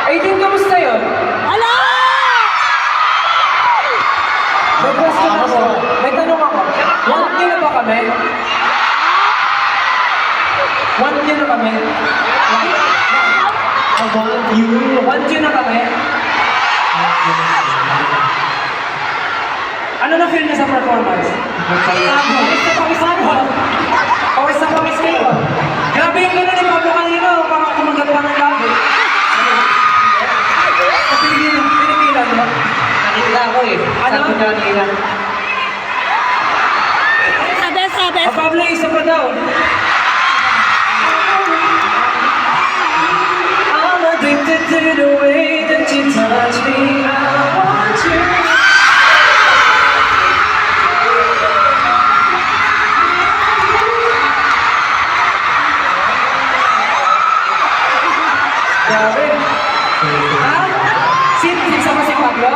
Aiden, kamusta yun? Hala! May question ako. May tanong ako. 1K na ba kami? 1K na kami? About you. 1K na kami? Ano na feel niya sa performance? Pawis na pawis kayo. Grabe yung gano'n ni Pablo kanina. Parang kumagat pa ng labi. Pinipilan mo? Nakita ako eh. Ano? Sabi ko kanina. Sabi. Pablo, isa pa daw. I'm addicted to the way that you touch me. I want you. Grabe. Ha? Isa ba si Pablo?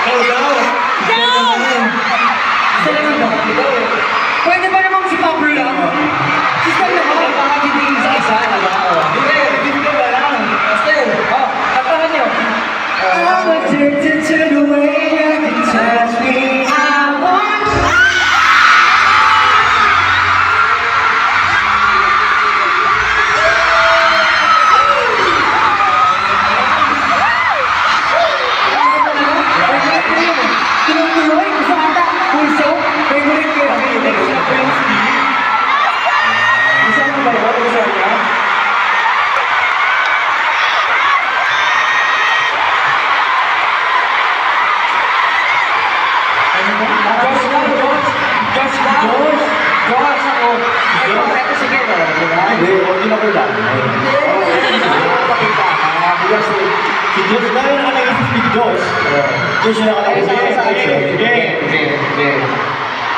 Ikaw daw. Isa lang ang dapat ito eh. Pwede ba namang si Pablo lang? Sister naman. Baka hindi isa-isa. Hindi, hindi ba lang? Sister, katahan niyo. I'm addicted to the way that you touch me. I want you. Tuloy-tuloy, gusto kanta, pulso, favorite ko yun. Gusto mo ba yun? Gusto niya? Josh ako. Ito sige ba? Hindi, hindi na ko lang. Kasi si Josh na yung nakalagay sa Big Josh. Josh yung nakalagay sa Sige.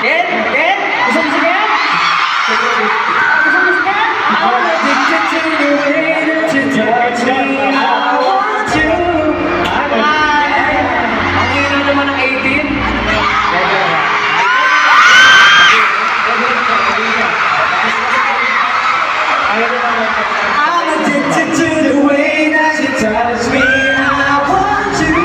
Ken? Ken? Gusto mo si Ken? Gusto mo si Ken? I'm addicted to the way that you touch me. I want you. Ang hina naman ng 18. I'm addicted to the way that you touch me. I want you.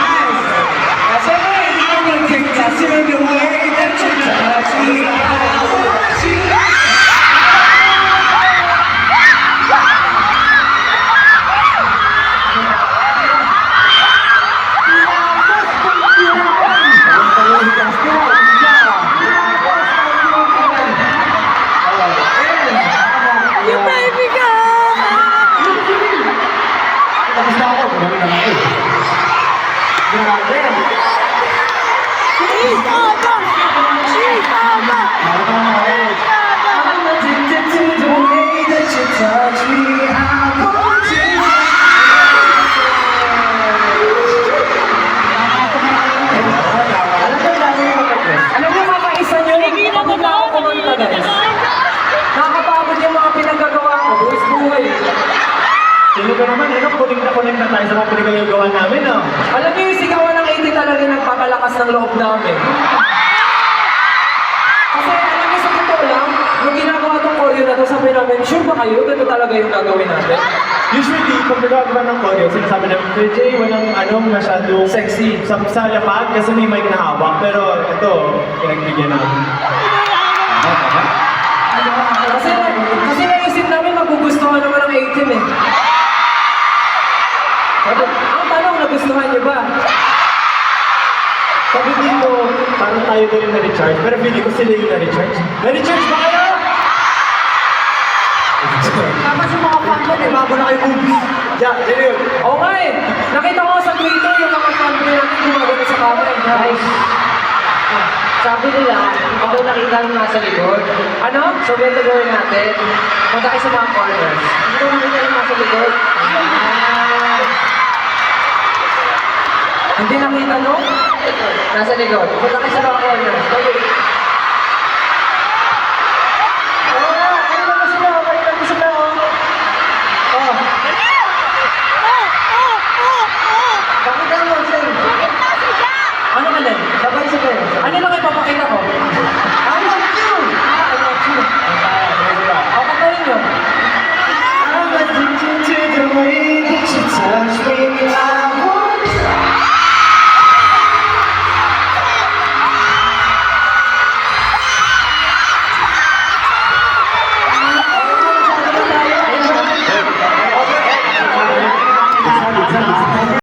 Kasi I'm addicted to the way that you touch me. I want you. Yung baby ka! Tapos na ako, gumamit na ako. Grabe. Isama! Isama! I'm addicted to the way that you touch me. I want you. Alam niyo, makaisa niyo. Hindi na ba daw? Kumanta, guys. Nakakapagod yung mga pinagagawa ko. Buwis buhay. Sino ka naman, connect na tayo sa mga pinagagawa namin, no? Alam niyo, yung sigawan ng 80 talaga yung nagpapalakas ng loob namin. Kasi alam niyo, sa totoo lang, nung ginagawa tong choreo na to, sabi namin, sure ba kayo? Ganito talaga yung gagawin natin. Usually, pag nagagawa ng choreo, sinasabi namin, Sir Jay, walang masyadong Sexy. sa lapag kasi may mic na hawak. Pero ito, pinagbigyan namin. Kasi naisip namin, magugustuhan naman ng 18 eh. Ang tanong, nagustuhan niyo ba? Sabi dito, parang tayo din yung na-recharge. Pero feeling ko sila yung na-recharge. Na-recharge ba kayo? Tapos yung mga fan ko, bago na kayo movies. Yeah, yun. Oo nga eh. Nakita ko sa Twitter yung mga fan ko natin gumagano sa camera. Guys, Sabi nila, ikaw nakita nung nasa likod. ano? So, ganito gawin natin. Punta kayo sa mga corners. Ikaw nakita nung nasa likod. Hindi nakita no? Nasa likod. Punta kayo sa mga corners. Okay. Oo nga, ano naman sila? Kanina ko sila. Ano ka din?